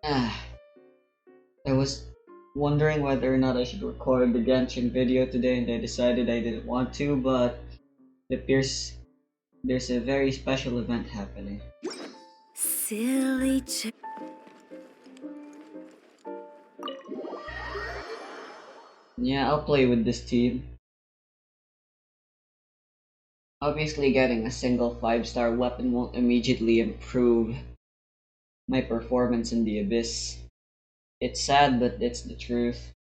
Ah, I was wondering whether or not I should record the genshin video today, and I decided I didn't want to, but it appears there's a very special event happening. Silly Yeah, I'll play with this team. Obviously, getting a single 5-star weapon won't immediately improve my performance in the Abyss. It's sad, but it's the truth.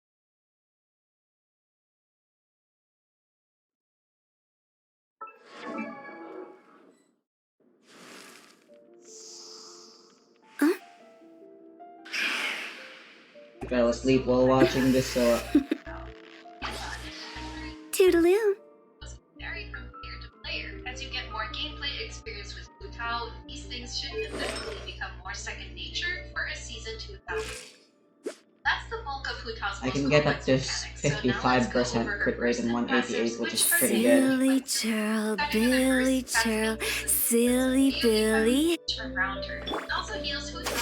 Huh? I fell asleep while watching this, so Toodaloo. Vary from player to player. As you get more gameplay experience with Hu Tao, these things should eventually become more second nature for a season 2000. That's the bulk of Hu Tao's I most can get up complex to mechanics, so now let's go 55% over her crit rate first and and 188, passives, which is which are pretty good. Silly churl, Billy churl, silly Billy. around her. It also heals Hu Tao.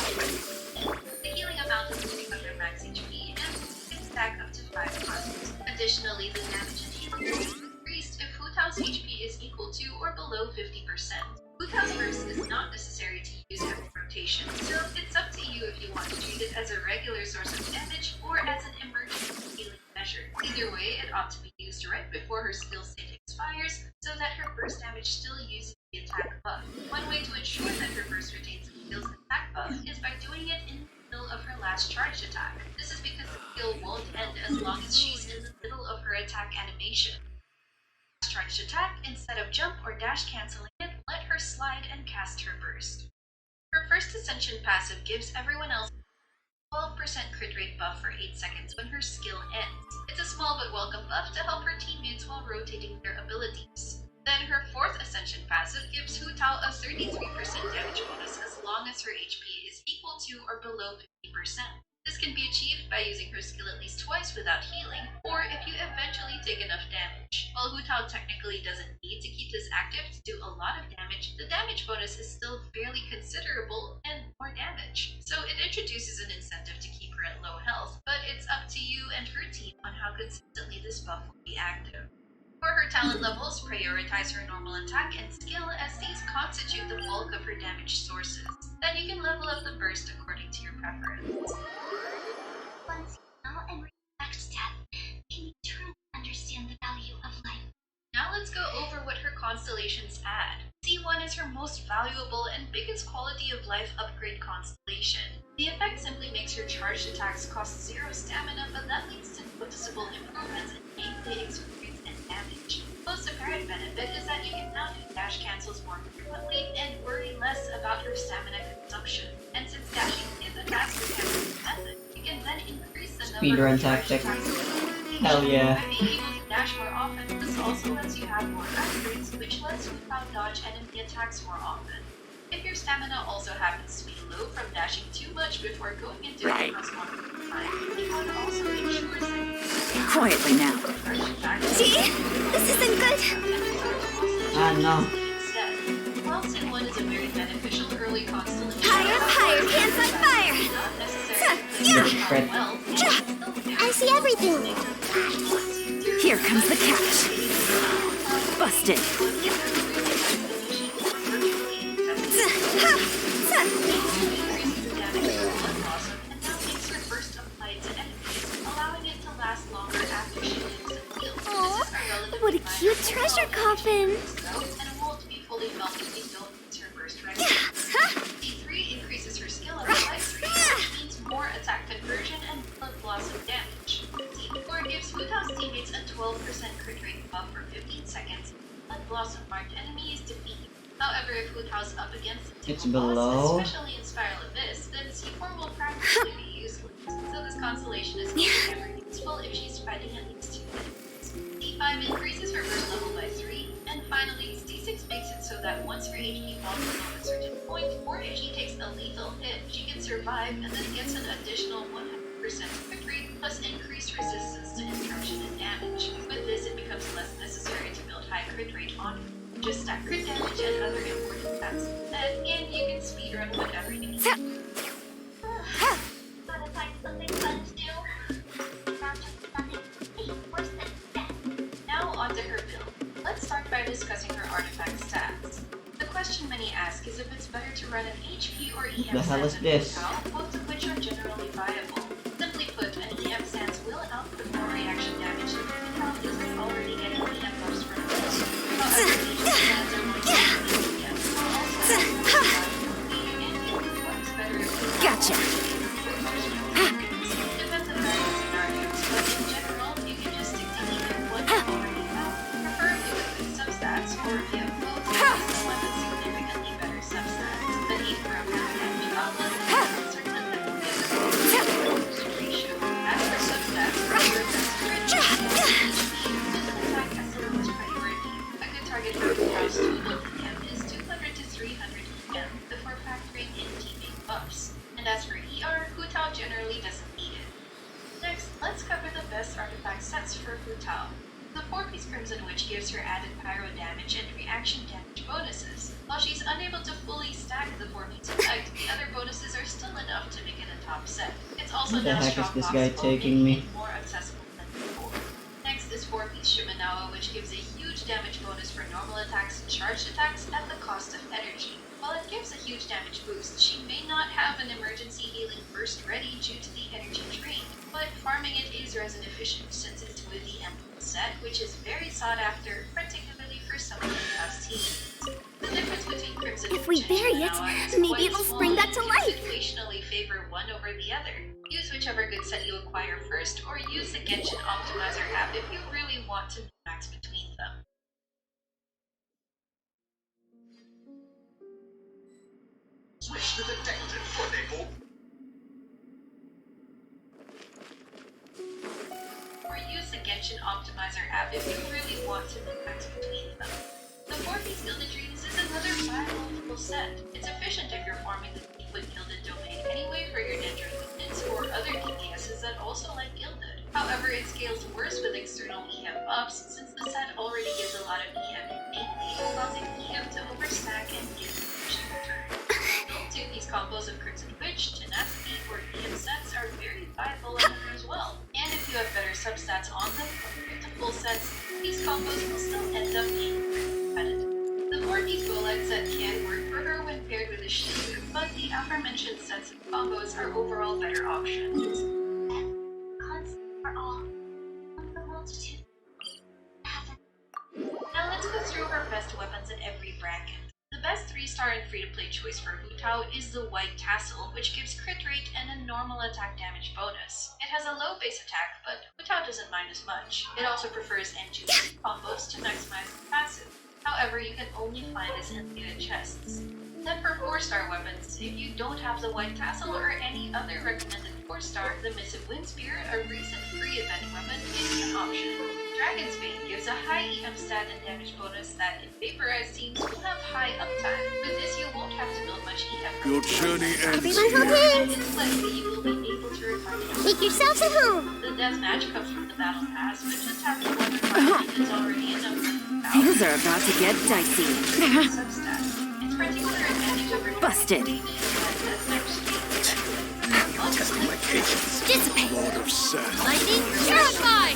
The healing amount is moving under max HP and can stack up to 5 times. Additionally, the damage and healing is increased if Hu Tao's HP is equal to or below 50%. Hu Tao's burst is not necessary to use every rotation, so it's up to you if you want to treat it as a regular source of damage or as an emergency healing measure. Either way, it ought to be used right before her skill state expires, so that her burst damage still uses the attack buff. One way to ensure that her burst retains the skill's attack buff is by doing it in the middle of her last charged attack. This is because the skill won't end as long as she's in the middle of her attack animation. Charged attack, instead of jump or dash canceling it, let her slide and cast her burst. Her first ascension passive gives everyone else 12% crit rate buff for 8 seconds when her skill ends. It's a small but welcome buff to help her teammates while rotating their abilities. Then her fourth ascension passive gives Hu Tao a 33% damage bonus as long as her HP is equal to or below 50%. This can be achieved by using her skill at least twice without healing, or if you eventually take enough damage. While Hu Tao technically doesn't need to keep this active to do a lot of damage, the damage bonus is still fairly considerable and more damage. So it introduces an incentive to keep her at low health, but it's up to you and her team on how consistently this buff will be active. For her talent levels, prioritize her normal attack and skill as these constitute the bulk of her damage sources. Then you can level up the burst according to your preference. Once you know and respect death, can you truly understand the value of life? Now let's go over what her constellations add. C1 is her most valuable and biggest quality of life upgrade constellation. The effect simply makes her charged attacks cost 0 stamina, but that leads to noticeable improvements in gameplay experience and damage. Most apparent benefit is that you can now do dash cancels more frequently and worry less about her stamina consumption. And since dashing is a faster cancel method, you can then increase the number Speedrun of charged tactic. attacks. Hell yeah. By being able to dash more often, this also lets you have more upgrades, which lets you dodge enemy attacks more often. If your stamina also happens to be low from dashing too much before going into the plus one time, it would also ensure that Quietly now. See? This isn't good. Ah, no. Instead, while Sin 1 is a very beneficial early constellation, Higher, hands on fire! it's not necessary Yeah. to Crit. well, I see everything. Here comes the catch. Busted. Aw, what a cute treasure coffin. D3 increases her skill level by 3, which means more attack conversion and blood blossom damage. D4 gives Hu Tao's teammates a 12% crit rate buff for 15 seconds. Blood blossom marked enemy is defeated. However, if Hu Tao's up against a It's single below. boss, especially in Spiral Abyss, then C4 will practically be useless. So this constellation is only ever useful if she's fighting at least 2 enemies. D5 increases her burst level by 3, and finally, D6 makes it so that once her HP falls below a certain point, or if she takes a lethal hit, she can survive and then gets an additional 100% crit rate plus increased resistance to interruption and damage. With this, it becomes less necessary to build high crit rate on her. Just stack crit damage and other important stats. And you can speedrun whatever you need. to run an HP or EM The hell stance is in this? Hu Tao, both of which are generally viable. Simply put, an EM stance will output more reaction damage if Hu Tao isn't already getting EM buffs from it. However, each stance are more than EM, will also have more viability, and it performs better if Hu Tao Gotcha. depends on various scenarios, but in general, you can just stick to either one you already have, preferably with good substats, or if you have both, use the one with significantly better substats. But even for a better damage outlet, certain that will give a good ratio. As for substats, your best crit physical attack has the lowest priority. A good target for House 2 EM is 200 to 300 EM before factoring in teammate buffs. And as for ER, Hu Tao generally doesn't need it. Next, let's cover the best artifact sets for Hu Tao. The 4-piece Crimson Witch gives her added pyro damage and reaction damage bonuses. While she's unable to fully stack the 4-piece effect, the other bonuses are still enough to make it a top set. It's also Where the now heck is strong this guy boxable, taking making me? it more accessible than before. Next is 4-piece Shimenawa, which gives a huge damage bonus for normal attacks and charged attacks at the cost of energy. While it gives a huge damage boost, she may not have an emergency healing burst ready due to the energy drain, but farming it is resin efficient since it's with the emblem set, which is very sought after, particularly for some of the house teams. The difference between Crimson If we Witch and bury it, Shimenawa is maybe quite it'll small spring back and to can life. situationally favor one over the other. Use whichever good set you acquire first, or use the Genshin Optimizer app if you really want to max between them. Switch to the detective for Naples. Or use the Genshin Optimizer app if you really want to max between them. The 4-piece Gilded Dreams is another multiple set. It's efficient if you're farming the Deepwood Gilded domain anyway for your Dendron units or other DPSs that also like Gilded. However, it scales worse with external EM buffs since the set already gives a lot of EM innately, causing EM to overstack and give damage in return. Built 2-piece combos of Crimson Witch, Tenacity, or EM sets are very viable in her as well. And if you have better substats on them compared to full sets, these combos will still end up being very competitive. The 4-piece Golem set can work for her when paired with a shield, but the aforementioned sets of combos are overall better options. Cons are all of the multitude. Now let's go through her best weapons in every bracket. The best 3-star and free-to-play choice for Hu Tao is the White Tassel, which gives crit rate and a normal attack damage bonus. It has a low base attack, but Hu Tao doesn't mind as much. It also prefers N2 combos to maximize the passive. However, you can only find this in the chests. Then for 4-star weapons, if you don't have the White Tassel or any other recommended 4-star, the Missive Wind Spear, a recent free event weapon, is an option. Dragon's Bane gives a high EM stat and damage bonus that in vaporized teams will have high uptime. With this, you won't have to build much EM. Your journey ends Everyone here. hold hands. It's likely you will be able to refine it. Make yourselves at home. The death match comes from the battle pass, but just having one refinement is already enough to Things are about to get dicey. substats. Its particular advantage over Busted. Testing my patience. Dissipate. Lord of Sand. Lightning, purify.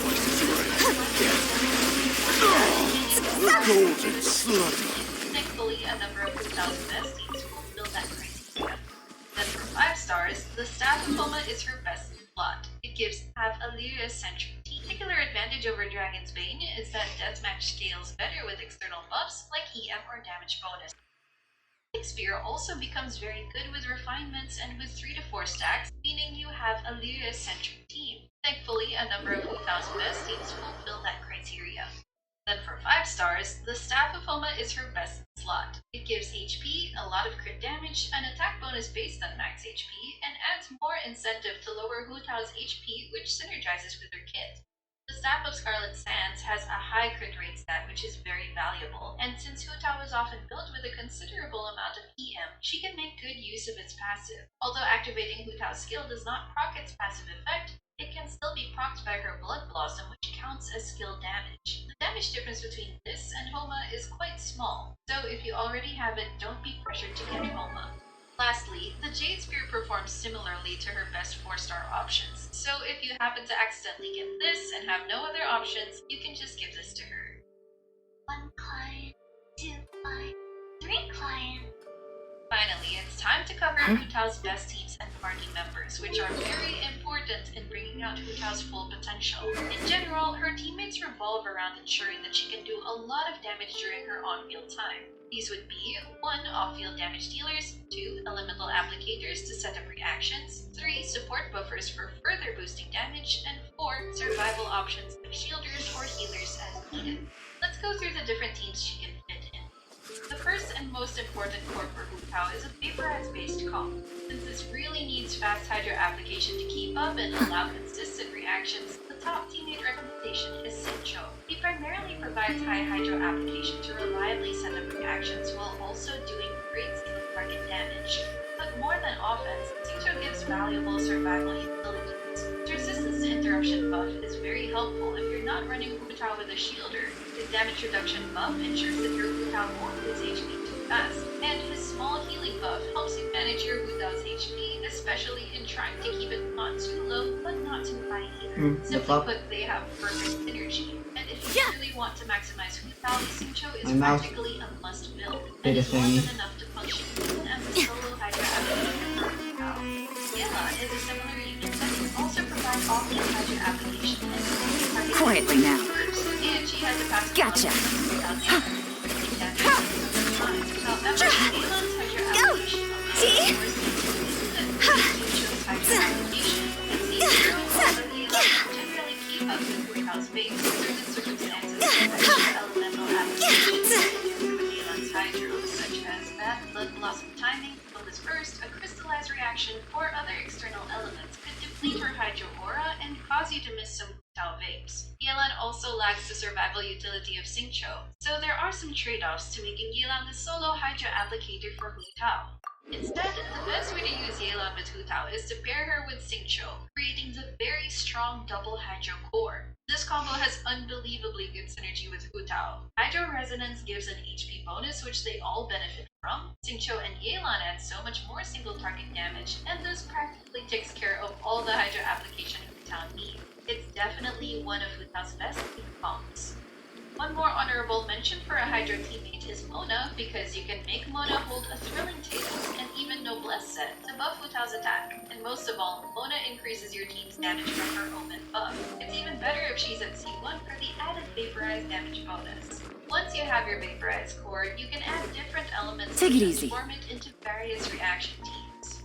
Golden slugger. Thankfully, a number of Hu Tao's besties fulfill that criteria. Then for 5 stars, the Staff of Homa is her best slot. It gives Have Illyria's Sentry. The particular advantage over Dragon's Bane is that Deathmatch scales better with external buffs like EM or damage bonus. Spear also becomes very good with refinements and with 3 to 4 stacks, meaning you have a Lyria-centric team. Thankfully, a number of Hu Tao's best teams fulfill that criteria. Then for 5 stars, the Staff of Homa is her best slot. It gives HP, a lot of crit damage, an attack bonus based on max HP, and adds more incentive to lower Hu Tao's HP, which synergizes with her kit. The Staff of Scarlet Sands has a high crit rate stat, which is very valuable, and since Hu Tao is often built with a considerable amount of EM, she can make good use of its passive. Although activating Hu Tao's skill does not proc its passive effect, it can still be procced by her Blood Blossom, which counts as skill damage. The damage difference between this and Homa is quite small, so if you already have it, don't be pressured to get Homa. Lastly, the Jade Spear performs similarly to her best 4-star options, so if you happen to accidentally get this and have no other options, you can just give this to her. 1 client, 2 client, 3 client. Finally, it's time to cover Hu Tao's best teams and party members, which are very important in bringing out Hu Tao's full potential. In general, her teammates revolve around ensuring that she can do a lot of damage during her on-field time. These would be 1. Off-field damage dealers, 2. Elemental applicators to set up reactions, 3. Support buffers for further boosting damage, and 4. Survival options like shielders or healers as needed. Let's go through the different teams she can fit in. The first and most important core for Hu Tao is a vaporize-based comp. Since this really needs fast hydro application to keep up and allow consistent reactions, the top teammate recommendation is Xingqiu. He primarily provides high hydro application to reliably set up reactions while also doing great single target damage. But more than offense, Xingqiu gives valuable survival utilities. The resistance to interruption buff is very helpful if you're not running Hu Tao with a shielder. His damage reduction buff ensures that your Hu Tao won't lose HP too fast, and his small healing buff helps you manage your Hu Tao's HP, especially in trying to keep it not too low but not too high either. Simply put, they have perfect synergy, and if you really want to maximize Hu Tao, Xingqiu is practically a must build, and is more than enough to function even as a solo hydro applicator for Hu Tao. Yelan is a similar unit that can also provide off-field hydro application and target Quietly now. and she has a passive Gotcha. Such as bad blood blossom timing, bonus burst, a crystallized reaction, or other external elements could deplete her hydro aura and cause you to miss some Tao vapes. Yelan also lacks the survival utility of Xingqiu, so there are some trade-offs to making Yelan the solo hydro applicator for Hu Tao. Instead, the best way to use Yelan with Hu Tao is to pair her with Xingqiu, creating the very strong double hydro core. This combo has unbelievably good synergy with Hu Tao. Hydro Resonance gives an HP bonus which they all benefit from. Xingqiu and Yelan add so much more single target damage, and this practically takes care of all the hydro application Hu Tao needs. It's definitely one of Hu Tao's best team comps. One more honorable mention for a Hydro teammate is Mona, because you can make Mona hold a Thrilling Tales and even Noblesse set to buff Hu Tao's attack. And most of all, Mona increases your team's damage from her Omen buff. It's even better if she's at C1 for the added Vaporize damage bonus. Once you have your Vaporize core, you can add different elements Take and it easy. transform it into various reaction teams.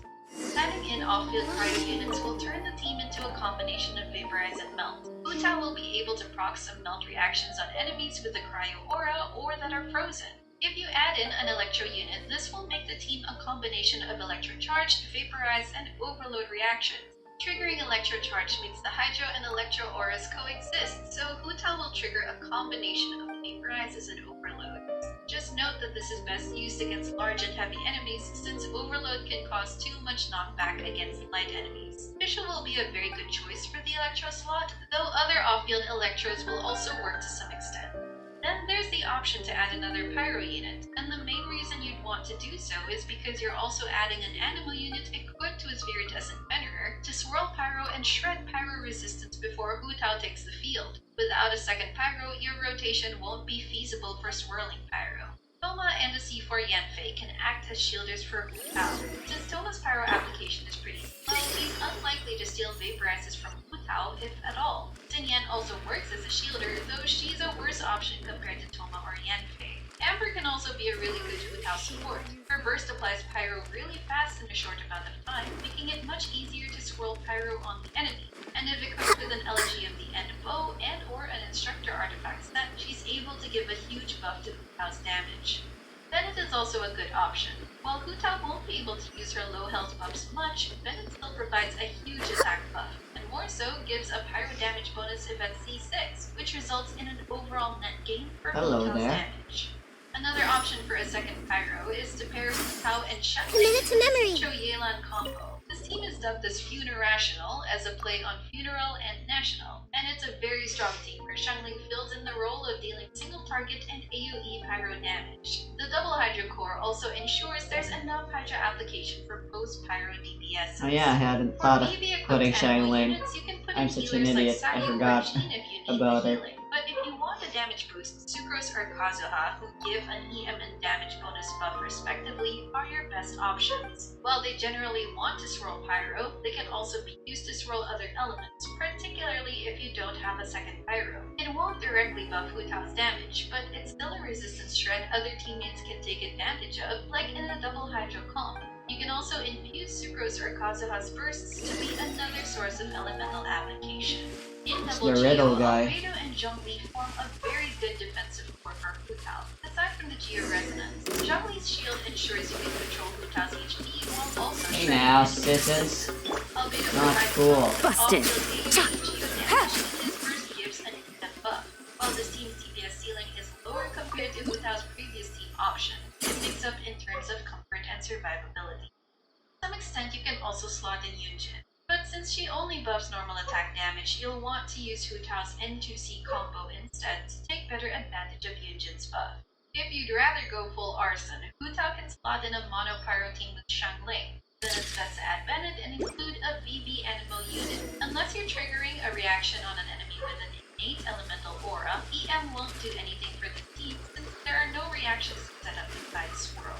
Adding in off-field cryo units will turn the team into a combination of Vaporize and Melt. Hu Tao will be able to proc some Melt reactions on enemies with a cryo aura or that are frozen. If you add in an Electro unit, this will make the team a combination of Electro Charge, Vaporize, and Overload reactions. Triggering Electro Charge makes the Hydro and Electro auras coexist, so Hu Tao will trigger a combination of Vaporizes and Overloads. Just note that this is best used against large and heavy enemies, since Overload can cause too much knockback against light enemies. Fischl will be a very good choice for the Electro slot, though other off-field Electros will also work to some extent. Then there's the option to add another Pyro unit, and the main reason you'd want to do so is because you're also adding an Animal unit equipped with Viridescent Venerer to swirl Pyro and shred Pyro resistance before Hu Tao takes the field. Without a second Pyro, your rotation won't be feasible for swirling Pyro. Thoma and the C4 Yanfei can act as shielders for Hu Tao. Since Thoma's Pyro application is pretty slow, he's unlikely to steal Vaporizes from Hu Tao, if at all. Xinyan also works as a shielder, though she's a worse option compared to Thoma or Yanfei. Amber can also be a really good Hu Tao support. Her burst applies Pyro really fast in a short amount of time, making it much easier to swirl Pyro on the enemy. And if equipped with an Elegy of the End bow and or an Instructor artifact set, she's able to give a huge buff to Hu Tao's damage. Bennett is also a good option. While Hu Tao won't be able to use her low health buffs much, Bennett still provides a huge attack buff, and more so gives a Pyro damage bonus if at C6, which results in an overall net gain for Hu Tao's damage. Another option for a second Pyro is to pair Hu Tao and Shuttling to memory. Xingqiu Yelan combo. This team is dubbed as Funerational as a play on funeral and national, and it's a very strong team where Shuttling fills in the role of dealing single target and AoE Pyro damage. The double Hydro core also ensures there's enough Hydro application for post-Pyro DPS. Oh yeah, I hadn't thought of putting Xiangling. I'm such an idiot, I forgot about it. But if you want a damage damage boost, Sucrose or Kazuha, who give an EM and damage bonus buff respectively, are your best options. While they generally want to swirl Pyro, they can also be used to swirl other elements, particularly if you don't have a second Pyro. It won't directly buff Hu Tao's damage, but it's still a resistance shred other teammates can take advantage of, like in a double Hydro comp. You can also infuse Sucrose or Kazuha's bursts to be another source of elemental application. In double the riddle Geo, guy. Albedo and Zhongli form a very good defensive core for Hu Tao. Aside from the Geo resonance, Zhongli's shield ensures you can control Hu Tao's HP while also Hey shredding now, his citizens. Albedo Not provides cool. Busted. all field AoE Geo damage, and his burst gives an instant buff. While this team's DPS ceiling is lower compared to Hu Tao's previous team option, it picks up in terms of comfort and survivability. To some extent, you can also slot in Yunjin, but since she only buffs normal attack damage, you'll want to use Hu Tao's N2C combo instead to take better advantage of Yunjin's buff. If you'd rather go full arson, Hu Tao can slot in a mono pyro team with Shangling. Then it's best to add Bennett and include a VB Animo unit. Unless you're triggering a reaction on an enemy with an innate elemental aura, EM won't do anything for the team since there are no reactions set up inside Swirl.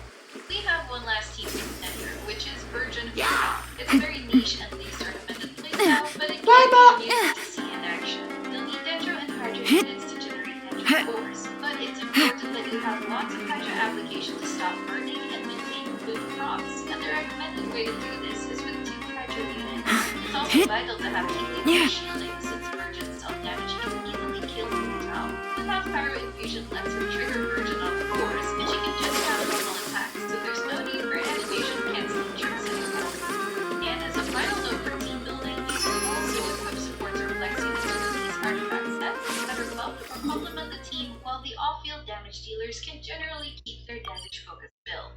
We have one last team contender, which is Virgin Hu Tao. It's very niche and least recommended playstyle, but it can be amusing to see in action. You'll need Dendro and Hydro units to generate Dendro cores, but it's important that you have lots of Hydro application to stop burning and maintain good crops, and the recommended way to do this is with 2 Hydro units. It's also vital to have Healing shielding since Virgin's self-damage can easily kill Hu Tao. Without Pyro Infusion lets her trigger Virgin on the cores, and she can just have normal attacks, so there's no need for animation canceling tricks anymore. And as a final note for team building, you can also equip supports or flex units with these artifact sets that are buffed or complement the team, while the off-field damage dealers can generally keep their damage-focused build.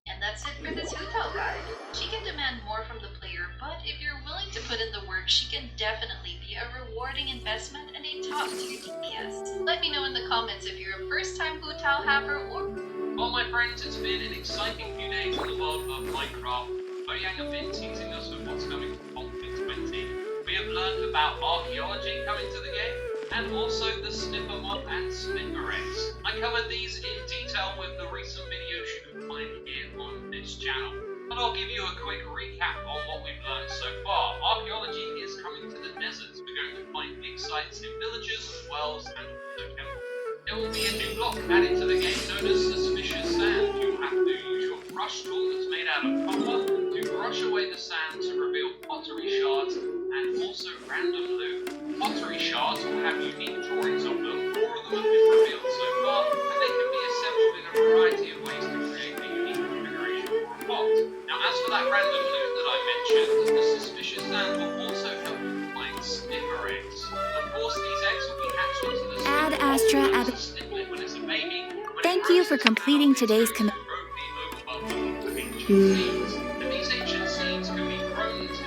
And that's it for this Hu Tao guide. She can demand more from the player, but if you're willing to put in the work, she can definitely be a rewarding investment and a top-tier DPS. Let me know in the comments if you're a first-time Hu Tao haver or... Well, my friends, it's been an exciting few days in the world of Minecraft. Mojang have been teasing us with what's coming to 1.20. We have learned about archaeology coming to the game, and also the Snipper mod and Snipperex. I covered these in detail with the recent videos you can find here on this channel. But I'll give you a quick recap on what we've learned so far. Archaeology is coming to the deserts. We're going to find big sites in villages, wells, and also temples. There will be a new block added to the game known as Suspicious Sand. You'll have to use your brush tool that's made out of copper to brush away the sand to reveal pottery shards and also random loot. Pottery shards will have unique drawings of them. 4 of them have been revealed so far, and they can be assembled in a variety of ways to create a unique configuration for a pot. Now, as for that random loot that I mentioned, the Suspicious Sand will also help you find snipper eggs. Of course, these eggs will be hatched into the Add Astra as a sniplet when it's a baby. When Thank it you grows for into completing adult, today's it command. grow the oval ancient seeds. And these ancient seeds can be grown into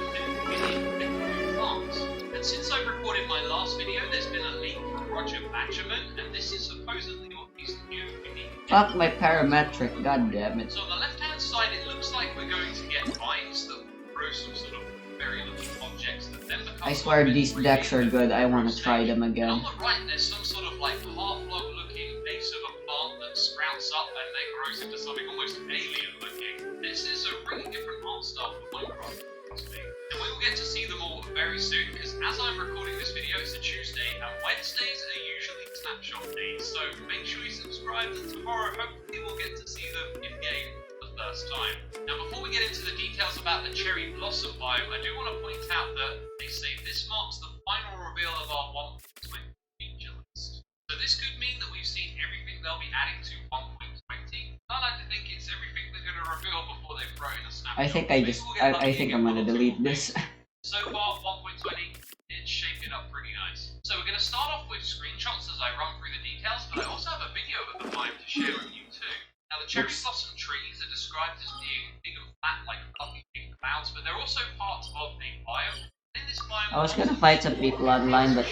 new plants. And since I recorded my last video, there's been a leak from Roger Batcherman, and this is supposedly what these new unique. Fuck my parametric, god damn it. So on the left-hand side, it looks like we're going to get vines that grow some sort of very little objects that then become. I swear these decks are good, I wanna try them And again. on the right, there's some sort of like half-log looking base of a plant that sprouts up and then grows into something almost alien looking. This is a really different art style for Minecraft. And we will get to see them all very soon, because as I'm recording this video, it's a Tuesday, and Wednesdays are usually snapshot days, so make sure you subscribe, and tomorrow hopefully we'll get to see them in-game for the first time. Now before we get into the details about the Cherry Blossom biome, I do want to point out that they say this marks the final reveal of our 1.20 feature list. So this could mean that we've seen everything they'll be adding to 1.20. I like to think it's everything they're going to reveal before they throw in a snapshot. I think I think I'm gonna delete this. So far, 1.20, it's shaping up pretty nice. So we're going to start off with screenshots as I run through the details, but I also have a video of the biome to share with you too. Now the cherry blossom trees are described as being big and flat like fluffy pink clouds, but they're also parts of a biome. In this biome, I was gonna fight some people online, but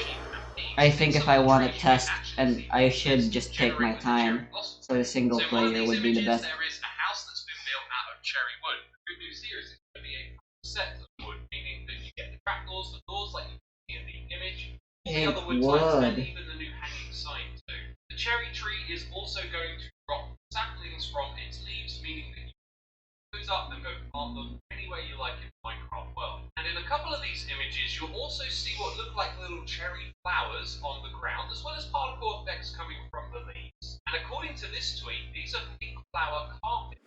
I think if I want to test, and I should just take my time, so the single player would be the best. There is a house that's been built out of cherry wood. The good news here is it's going to be a set of wood, meaning that you get the trapdoors, the doors like you see in the image, all the other wood types, and even the new hanging sign too. The cherry tree is also going to drop saplings from its leaves, meaning that you can those up and go plant them any way you like in Minecraft world. And in a couple of these images, you'll also see what look like little cherry flowers on the ground, as well as particle effects coming from the leaves. And according to this tweet, these are pink flower carpet.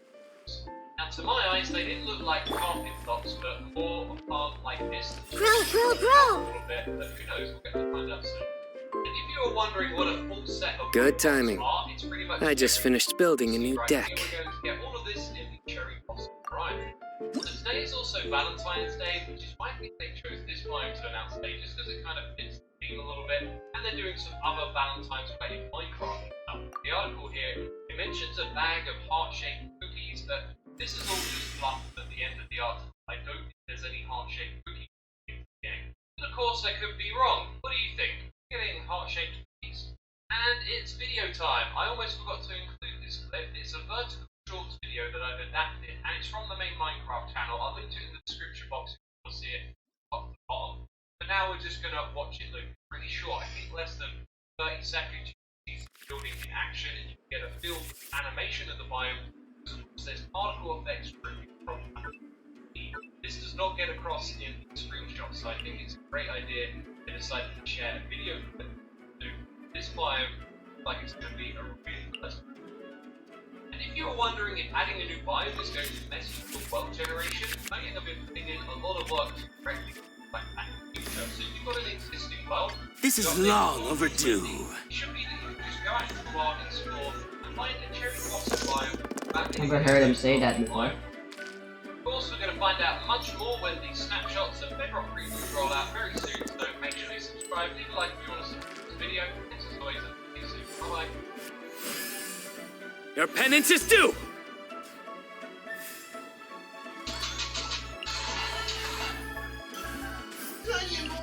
Now, to my eyes, they didn't look like carpet blocks, but more a plant like this. Grow! A little bit, but who knows? We'll get to find out soon. And if you were wondering what a full set of Good timing. are, it's pretty much I just finished building a new right deck. here, we're going to get all of this in the cherry blossom variety. So today is also Valentine's Day, which is why I think they chose this biome to announce today, just because it kind of fits the theme a little bit. And they're doing some other Valentine's-related Minecraft stuff. The article here, it mentions a bag of heart-shaped cookies, but this is all just fluff at the end of the article. I don't think there's any heart-shaped cookies in the game. But of course, I could be wrong. What do you think? Getting heart-shaped cookies? And it's video time. I almost forgot to include this clip. It's a vertical shorts video that I've adapted, and it's from the main Minecraft channel. I'll link to it in the description box if you want to see it up the bottom. But now we're just going to watch it look pretty short. I think less than 30 seconds. You can see the building in action, and you can get a feel for the animation of the biome. There's particle effects from this does not get across in screenshots, so I think it's a great idea they decided to share a video clip. This biome, like it's going to be a really pleasant. And if you're wondering if adding a new biome is going to mess with your world generation, I have been putting in a lot of work to correctly like that in the future. So if you've got an existing world, This is long overdue. it should be that you can just go out into the wild and explore and find a cherry blossom biome. Never heard him say that before. Of course, we're going to find out much more when these snapshots of Bedrock previews roll out very soon, so make sure you subscribe, leave a like if you want to support this video, and as always, I'll see you soon. Bye-bye. Your penance is due!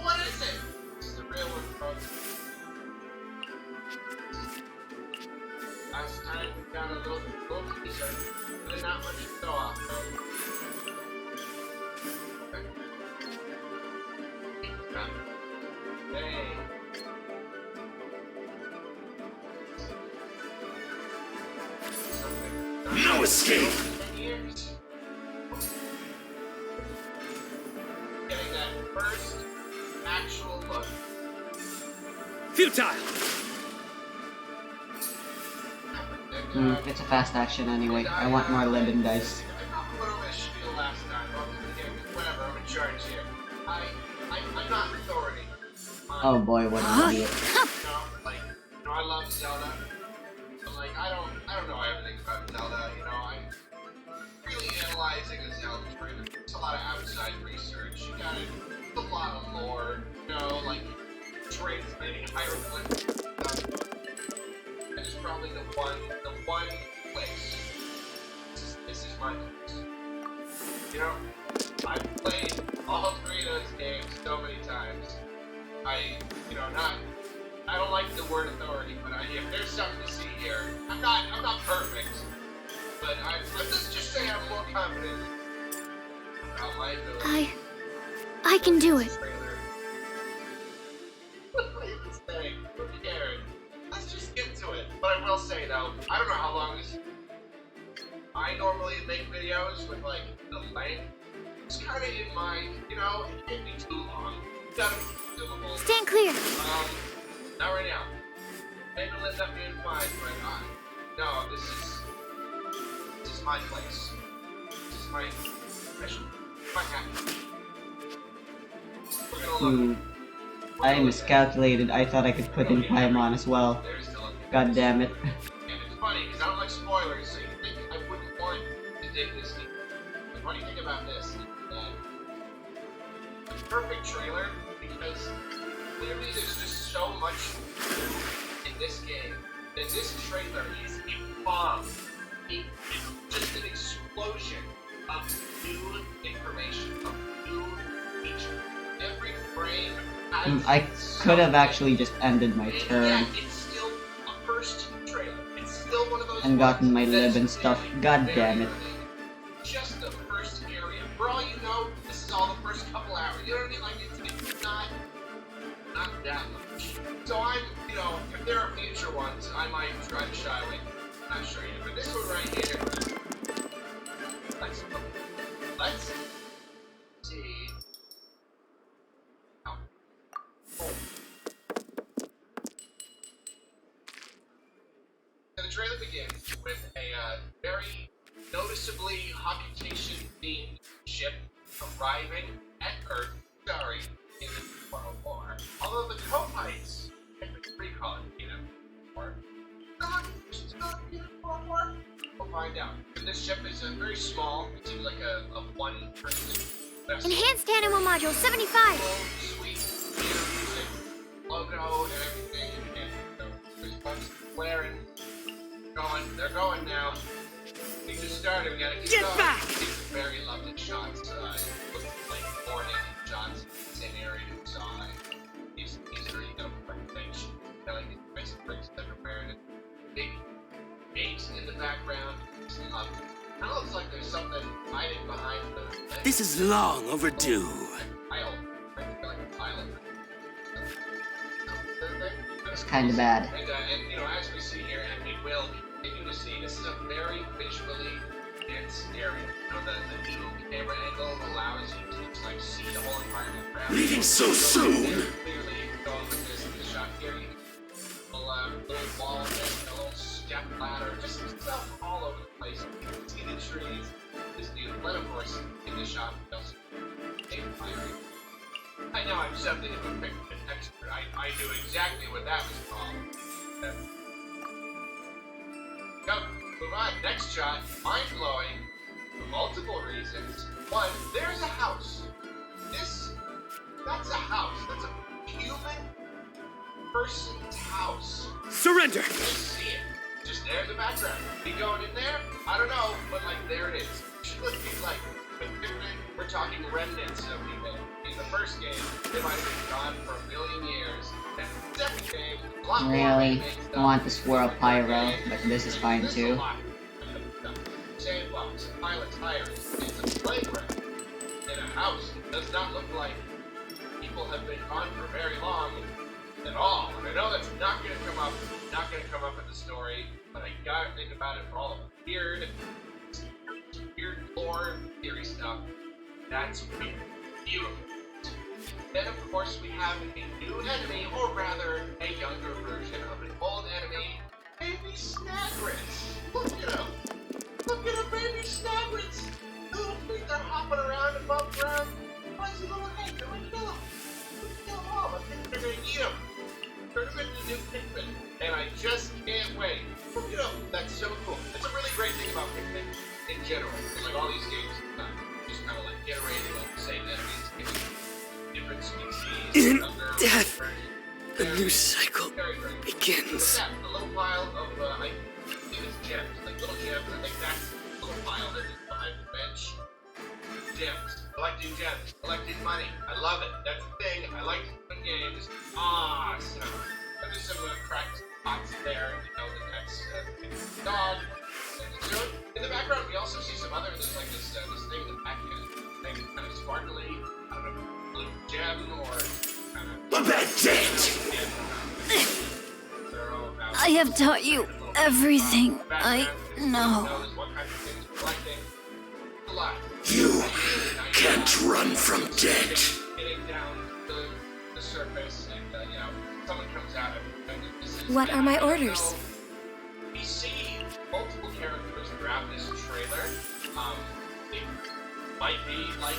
What is it? This is the real one, folks. Last time we got a little teaser. Really not much to go off, though. Hey. No escape! 10 years. Getting that first actual look. Futile! It's a fast action anyway. I want more lemon dice. I got a little bit of spiel last time. Whatever, I'm in charge here. I'm not authority. Oh boy, what an idiot. I love Zelda. But like, I don't know everything about Zelda. I'm really analyzing a Zelda trailer. It's a lot of outside research. It's a lot of lore. Like transmitting hieroglyphs. That is probably the one place. This is my place. I've played all three of those games so many times. I don't like the word authority, but if there's something to see here, I'm not perfect, but let's just say I'm more confident about my ability. I can do it. Who cares? Let's just get to it. But I will say though, I don't know how long this. I normally make videos with like the length. It's kind of in mind, it can't be too long. It's gotta be doable. Stand clear. Not right now. Maybe it'll end up being fine, but no, this is my place. This is my mission. My happy. We're gonna look. I miscalculated. I thought I could put in Paimon as well. There's still a God damn it. And it's funny, because I don't like spoilers, so you think I wouldn't want to dig this deep. But what do you think about this? The perfect trailer, because clearly there's just so much new in this game that this trailer is a bomb. It's just an explosion of new information, of new features. Every frame has I could have actually just ended my and turn yet, it's still a first trailer. It's still one of those and gotten my ones that's lib and stuff. very, God very damn it. limited. Just the first area. For all you know, this is all the first couple hours. You know what I mean? Like, it's not that much. So if there are future ones, I might begins with a very noticeably Hawkitation-themed ship arriving at Earth, sorry, in the World War. Although the Copites, I think we call it Peanut War. The Hawkitation's called Peanut War? We'll find out. And this ship is very small. It seems like a one-person vessel. Enhanced animal module 75. Sweet, music, logo, and everything. And there's bugs flaring. They're going now. We just started. We gotta keep Get going. back! These very lovely shots. Like morning shots. Same area we saw. These are perfect things. I like these nice bricks that are wearing. Big gates in the background. Just love it. Kind of looks like there's something hiding behind the. This is long overdue. Pile. I feel like a pile of. It's kind of bad. And you know, as we see here, and we will continue to see, this is a very visually dense area. You know, the new camera angle allows you to just, like, see the whole environment around. Leaving so soon. Clearly, going with this shot here, you can little wall, a little step ladder, just stuff all over the place. You can see the trees. This beautiful, but of course, in the shot, we also take fire. I know I'm something of a picture expert. I knew exactly what that was called. Go, move on. Next shot, mind-blowing for multiple reasons. One, there's a house. That's a house. That's a human person's house. Surrender! Just see it. Just there in the background. Be going in there? I don't know, but like there it is. Should this be like, we're talking remnants of people. In the first game, they might have been gone for a million years. And the second game, a lot more Really? remnants I want to swirl pyro, but this is fine too. Sandbox, pilot tires, it's a playground. In a house, it does not look like people have been gone for very long at all. And I know that's not going to come up in the story, but I gotta think about it for all of the weird lore theory stuff. That's weird. Beautiful. Then of course we have a new enemy, or rather a younger version of an old enemy, Baby Snagrits. Look at him. Look at him, Baby Snagrits. The little feet are hopping around above ground. Why is he little head? They're gonna kill him. Kill him all. I think they're gonna eat him. Turn him into new Pikmin. And I just can't wait. Look at him. That's so cool. That's a really great thing about Pikmin in general. Like all these games, just kind of like iterating on the same enemies, giving different species. In younger, death, versions. a new cycle Very, very cool. begins. Yeah, a little pile of, I think it's gems, like little gems. I think that's a little pile that is behind the bench. Gems. Collecting gems. Collecting money. I love it. That's the thing. I like fun games. Awesome. And there's some cracked spots there. You know that that's dog. So in the background, we also see some other. There's like this thing in the back thing, kind of sparkly. I don't know, blue gem or kind of. A bad date. I have taught you everything I know. You can't run from death. Getting down the surface, and you know, someone comes out and this is. What are my orders? So, we see multiple characters throughout this trailer. It might be like,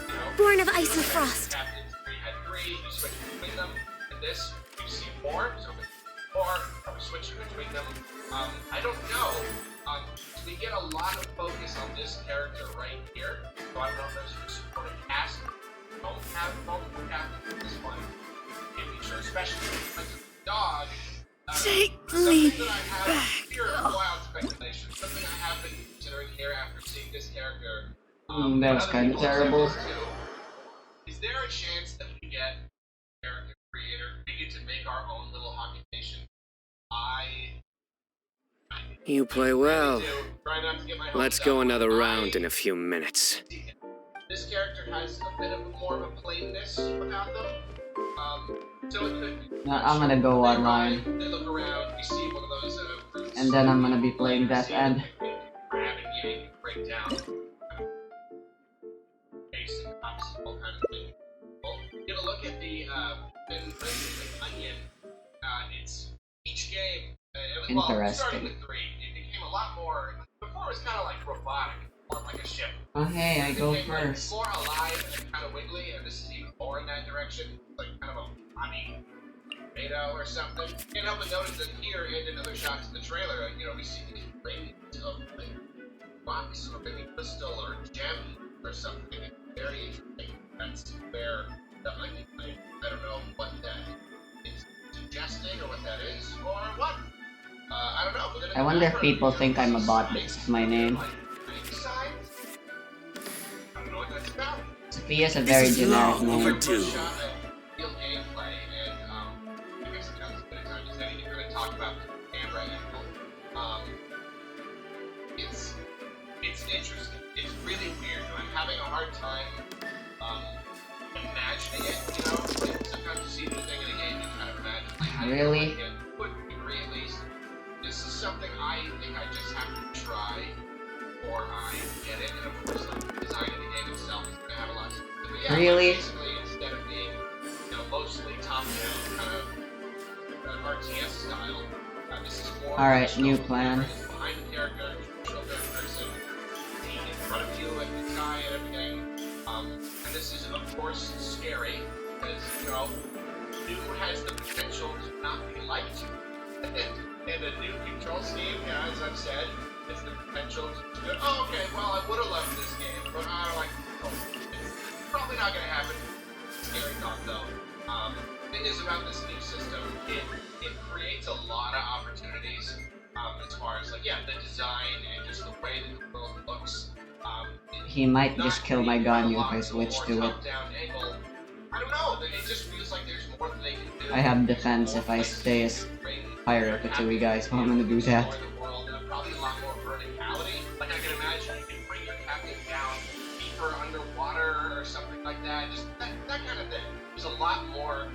you know, Born of ice and frost. Captains 3 had 3, we switch between them. In this, we see 4, so 4, are switching between them. I don't know. We get a lot of focus on this character right here. So I don't know if there's a supporting cast. Don't have multiple captains in this one. Can't be sure, especially because of the dog. Take Something me that I have back. pure wild speculation. Something I have been considering here after seeing this character. That was other kind of people have said terrible. this too. Is there a chance that we get character creator, we get to make our own little occupation? You play well. Try not to get my hopes Let's up. go another round in a few minutes. This character has a bit of more of a plainness about them. So it could be. Now I'm gonna go They online, run, they look around, we see one of those fruits. and then I'm gonna be playing Death End. Grab and yank and break down. Face and obstacle kind of thing. Well, get a look at the onion. It's each game. Well, starting Interesting. with 3, a lot more. Before it was kind of like robotic, more like a ship. Oh hey, I go It became, like, first. more alive and kind of wiggly, and this is even more in that direction. Like kind of a body tomato or something. Can't help but notice that here and in other shots in the trailer, you know, we see these rings of like rocks or maybe crystal or gem or something. Very interesting. That's where that might be. I don't know what that is suggesting or what that is or what. I don't know. But then in I the wonder if background, people you think know, I'm a see bot signs, because of my name. like big signs. I don't know what that's about. Sophia's a very This is generic long name. overdue. Shot at real gameplay, and I guess it comes a time as any. You're going to talk about the camera angle. It's interesting. It's really weird. I'm having a hard time imagining it. You know, like sometimes you see the thing in a game, you kind of imagine like how Really? you would agree at least. This is something I think I just have to try, or I get it. And of course, like designing the game itself is going to have a lot to do. But yeah, Really? like, basically, instead of being, you know, mostly top-down kind of RTS style, this is more. Alright, new the plan. camera is behind the character, show the person, in front of you, like the sky and everything. And this is of course scary because you know, new has the potential to not be liked, and a new control scheme, yeah, as I've said, is the potential to. Oh, okay, well, I would have loved this game, but I don't like control. It's probably not going to happen. Scary thought, though. Thing is about this new system, it creates a lot of opportunities as far as like the design and just the way that the world looks. He might just kill my Ganyu if I switch to it. Angle. I don't know. It just feels like there's more that they can do. I have defense if I stay as Pyro Katui, guys, so I'm gonna do that. Probably a lot more verticality. Like I can imagine you can bring your captain down deeper underwater or something like that. Just that kind of thing. There's a lot more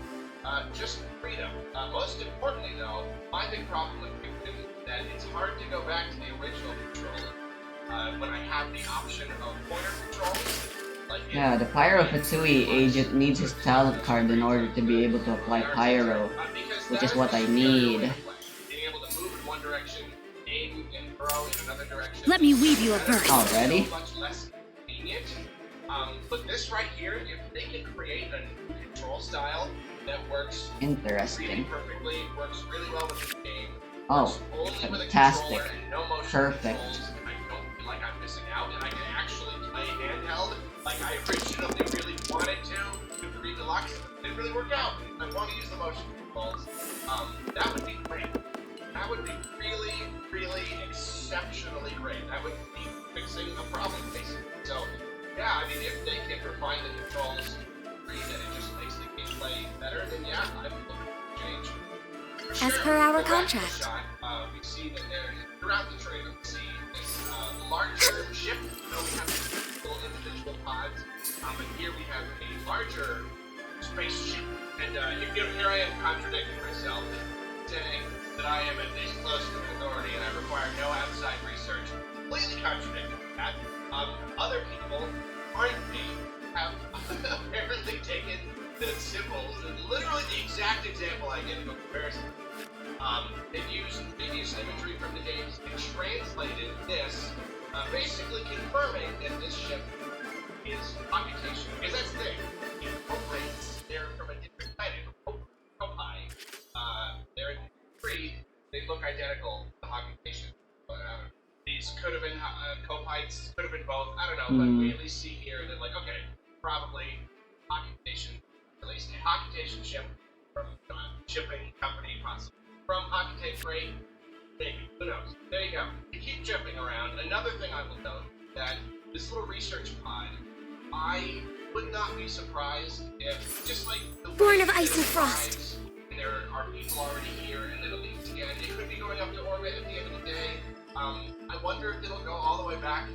just freedom. Most importantly though, my big problem with Pikmin is that it's hard to go back to the original controller when I have the option of pointer controls. Like Yeah, the Pyro Katui agent needs his talent card in order to be able to apply Pyro, which is what I need. Being able to move in one direction, aim and throw in another direction. Let me weave you a verse. Already? So much less convenient. But this right here, if they can create a new control style that works really Interesting. perfectly, works really well with the game. Oh, works only with a fantastic. controller and no motion Perfect. controls, and I don't feel like I'm missing out, and I can actually play handheld like I originally really wanted to with the Deluxe. It didn't really work out. I want to use the motion controls. That would be great. That would be really, really exceptionally great. That would be fixing a problem, basically. So, yeah, I mean, if they can refine the controls, agree that it just makes the gameplay better, then yeah, I'm looking for change. For As sure. per our Go back to the contract. shot, we see that there, throughout the trailer, we see this larger ship. So we have little individual pods, but here we have a larger spaceship. And here I am contradicting myself, saying that I am at least close to authority and I require no outside research. Completely contradicting that. Other people, aren't me, have apparently taken the symbols, and literally the exact example I gave in comparison. They've used previous imagery from the games and translated this, basically confirming that this ship is computation. Because that's the thing. Incorporates, they're from a different planet. Kopai. They're free. They look identical to computation. These could have been Kopaites, could have been both. I don't know, but we at least see here that, like, okay, probably computation, at least a computation ship from shipping company, possibly. From Hockey Freight, maybe. Who knows? There you go. You keep jumping around. Another thing I will note that this little research pod, I would not be surprised if, just like the Born of ice and frost. And there are people already here, and it'll leave again. It could be going up to orbit at the end of the day. I wonder if it'll go all the way back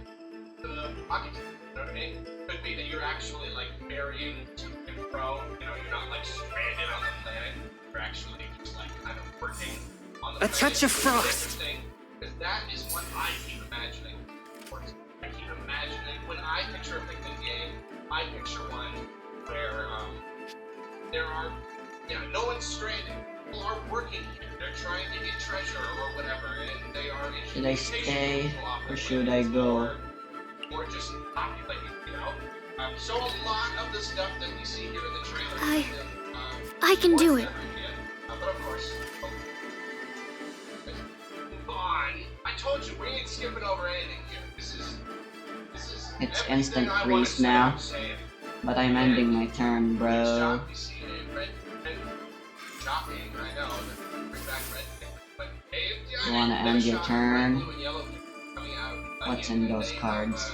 to the Hockey. You know what I mean? Could be that you're actually like ferrying to and fro. You know, you're not like stranded on the planet. You're actually just like kind of working on the A touch of frost. Because that is what I keep imagining. I keep imagining when I picture a Pikmin game, I picture one where there are, no one's stranded. people are working here. They're trying to get treasure or whatever, and they are in Should I stay or should I go? or just populating, you know? So a lot of the stuff that we see here in the trailer. I can do it. But of course, come on! I told you we ain't skipping over anything here. This is. It's everything instant I wanna freeze say, now. I'm saying. But I'm ending my turn, Each bro. shop we see a red shopping, I know. Bring back red. But hey, You wanna end your turn? blue and yellow coming out. What's in those They cards?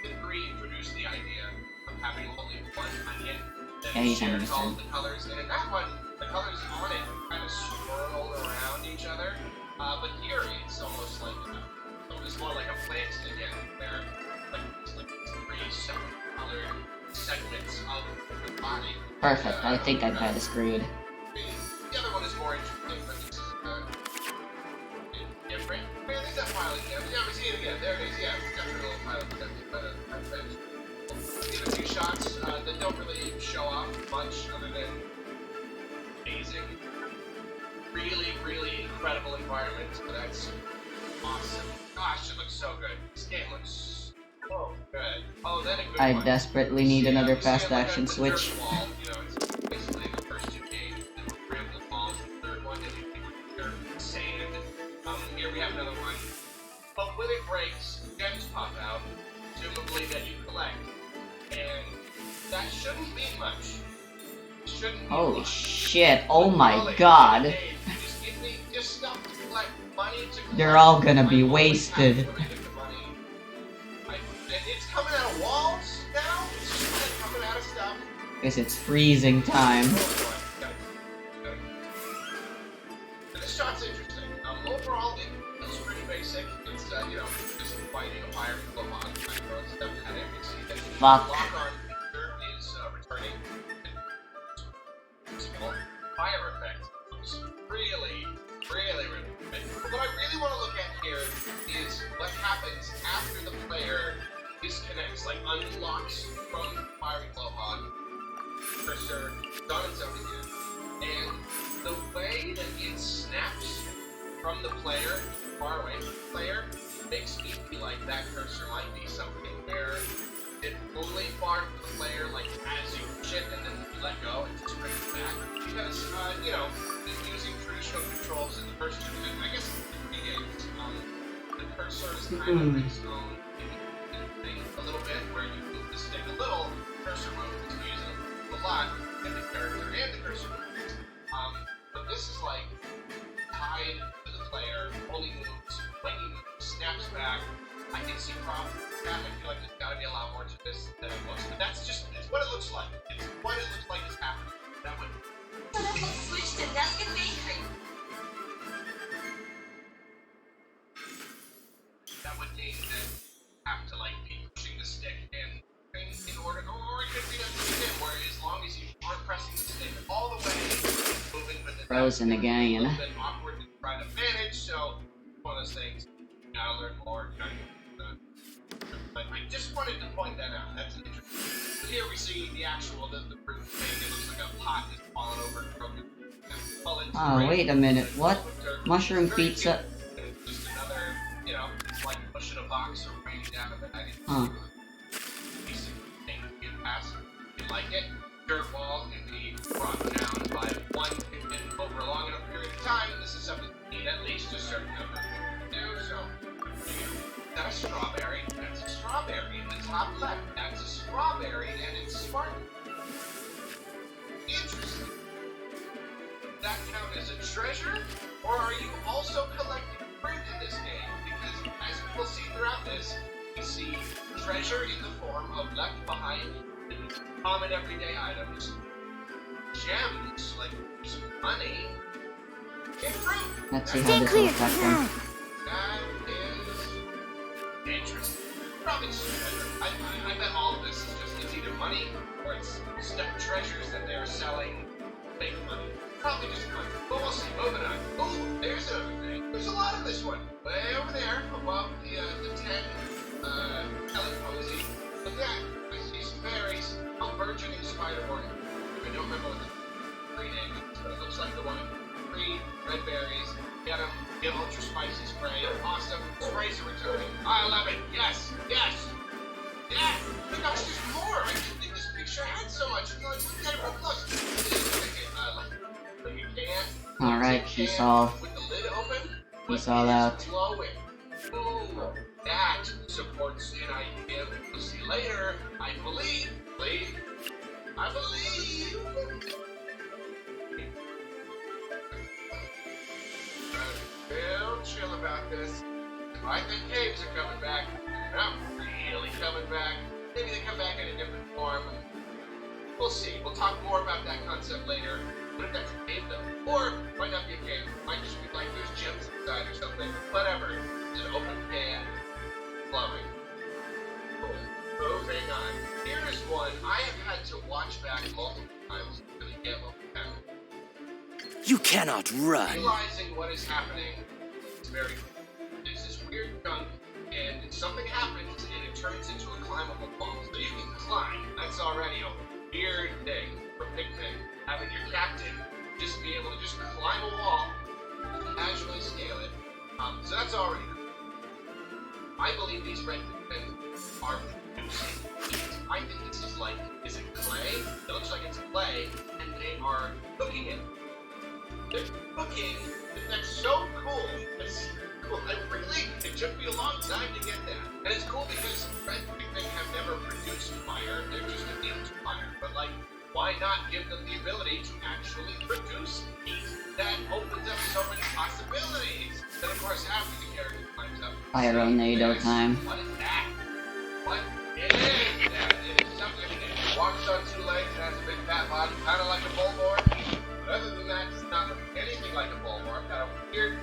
the three introduced the idea of having only one onion that Yeah, he's ending shares his all turn. of the colors, and in that one, the colors on it kind of swirl around each other. But here it's almost like it's more like a plant again, where like three separate colored segments of the body. Perfect. I think I'm kinda screwed. The other one is more interesting, but this is different. Man, there's that pilot again. Yeah, we see it again. There it is. Yeah, it's got a little pilot. We get a few shots that don't really show off much other than amazing, really, really incredible environment. But that's awesome. Gosh, it looks so good. This game looks so good. Oh, then a good I one. desperately need another We see it fast like action the switch. dirt wall, you know, it's basically the first two games, and we're the balls, the third one, and they're sand. Here we have another one. But when it breaks, gems pop out, presumably that you collect. And that shouldn't mean much. It shouldn't mean Holy much. shit. Oh my Golly, god. hey, just give me just stuff to collect, money to collect. They're all gonna be I always have wasted. when I get the money. And it's coming out of walls now? It's just like coming out of stuff. Guess it's freezing time. This shot's interesting. Overall, it feels pretty basic. It's, you know, just fighting a fire from the log. Stuff and you can see that the Fuck. lock-on feature is returning. Small fire effect. Looks really, really, really good. But what I really want to look at here is what happens after the player disconnects, like unlocks from the firing blowhog. Cursor on its own again. And the way that it snaps from the player, far away from the player, makes me feel like that cursor might be something where it only far from the player, like as you push it and then you let go and just bring it back. Because, you know, using traditional controls in the first two, and I guess in 3 games, the cursor is kind of its own thing a little bit, where you move the stick a little, cursor moves, you use it a lot, and the character and the cursor moves. But this is like tied to the player, only moves when he snaps back. I can see problems with that. I feel like there's gotta be a lot more to this than it looks. But that's just, it's what it looks like. It's what it looks like is happening. That would Switch to desk and bakery. mean that you have to like be pushing the stick and in order, or it could be that where as long as you aren't pressing the stick all the way, moving with it. Frozen again. It's a little bit awkward to try to manage, so one of those things. You gotta learn more. But I just wanted to point that out. That's interesting. But here we see the actual, the fruit thing. It looks like a pot is falling over and broken. Oh, wait a minute. What? Mushroom pizza? Just another, you know, it's like pushing a box or raining down a bag. Huh. Piece of thing to get past. You like it? Dirt wall can be brought down by one pigment over a long enough period of time. This is something you need at least a certain number of people to do, so that's a strawberry. That's a strawberry in the top left. That's a strawberry and it's sparkling. Interesting. Does that count as a treasure? Or are you also collecting fruit in this game? Because as we will see throughout this, we see treasure in the form of left behind common everyday items, gems like some money, and fruit. Let's see how Stay this clear. will affect them. That is interesting. Probably just treasure. I bet all of this is just it's either money or it's stuff treasures that they are selling fake money. Probably just money. But we'll see. Moving on. Ooh, there's another thing. There's a lot of this one. Way over there above the 10 pellet posy. Look at that. I see some berries. Oh, burgeoning spider horn. I don't remember what the green name is, but it looks like the one free red berries. Get them. Get ultra spicy spray. Awesome. Sprays are returning. I love it. Yes. Yes. Yes. But gosh, there's more. I didn't think this picture had so much. Like, look at it real close. But you can't. Alright, he's all With the lid open. He's all out. Glowing. Ooh, that supports an idea. We'll see later. I believe. I believe. Real chill about this. I think caves are coming back. They're not really coming back. Maybe they come back in a different form. We'll see. We'll talk more about that concept later. What if that's a cave though? Or might not be a cave. Might just be like there's gems inside or something. Whatever. It's an open can. Glowing. Cool. Moving on. Here's one I have had to watch back multiple times to really get what we have. You cannot run. Realizing what is happening is very cool. There's this weird chunk, and something happens, and it turns into a climbable wall. So you can climb. That's already a weird thing for Pikmin. Having your captain just be able to just climb a wall, casually scale it. So that's already cool. I believe these red Pikmin are producing heat. I think this is like, is it clay? It looks like it's clay, and they are cooking it. They're cooking. That's so cool. That's cool. It took me a long time to get that. And it's cool because red Pikmin have never produced fire. They're just immune to fire. But like, why not give them the ability to actually produce heat? That opens up so many possibilities. Then of course after the character climbs up. Pyronado time. What is that? What it is that? It is something that walks on two legs and has a big fat body, kind of like a bullboard. But other than that, it's not anything like a bullboard. Got a weird,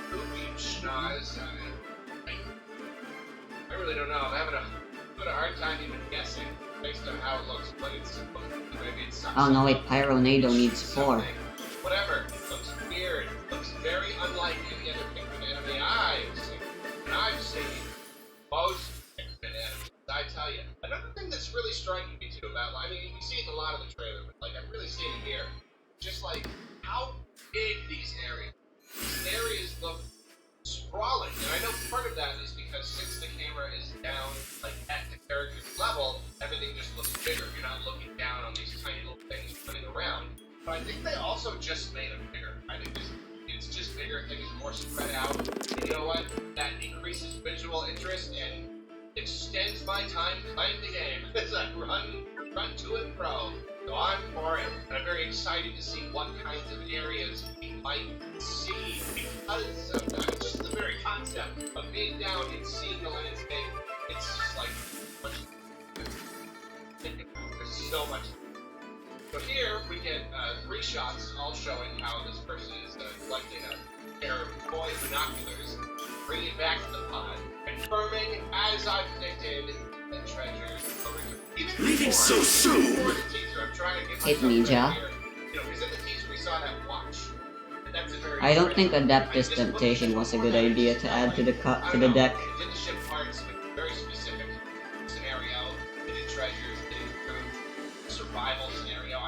goofy schnoz. I really don't know. I'm having a hard time even guessing based on how it looks, but it's supposed to be. Maybe it's something. Oh no, wait, Pyronado needs 4. Whatever. It looks weird. It looks very unlike any other Pikmin anime I've seen. And I've seen most Pikmin animes. I tell you. Another thing that's really striking me too about, I mean, you see it in a lot of the trailer, but like I'm really seeing it here. Just like how big these areas. These areas look sprawling, and I know part of that is because since the camera is down, like at the character's level, everything just looks bigger. You're not looking down on these tiny little things running around. But I think they also just made them bigger. I think it's just bigger, things are more spread out. And you know what? That increases visual interest and extends my time playing the game as I run to and fro. So I'm for it, and I'm very excited to see what kinds of areas we might see because of that. Just the very concept of being down and seeing the landscape. It's just like there's so much. So here we get 3 shots, all showing how this person is collecting a pair of toy binoculars, bringing it back to the pod, confirming, as I predicted, that treasures are returned. Leaving so soon. Before the teaser, I'm trying to get Hit myself me, ready Ja. here. You know, because in the teaser we saw that watch. And that's a very I don't think interesting- Adaptive I just Temptation was a good looked idea to add to the I to don't the know, deck. It did the ship parts with a very specific scenario. It did treasures, it did survival scenario.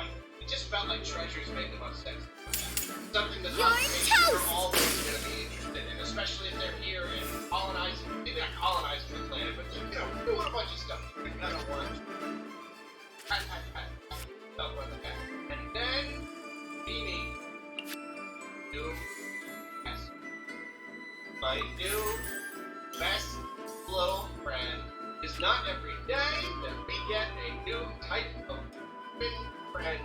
It just felt like treasures made the most sense. Something that observations are always going to be interested in, especially if they're here and colonizing, maybe not colonizing the planet, but you know, doing a bunch of stuff. I don't want to. Don't want that. And then, Beanie, new best. My new best little friend. It's not every day that we get a new type of friend.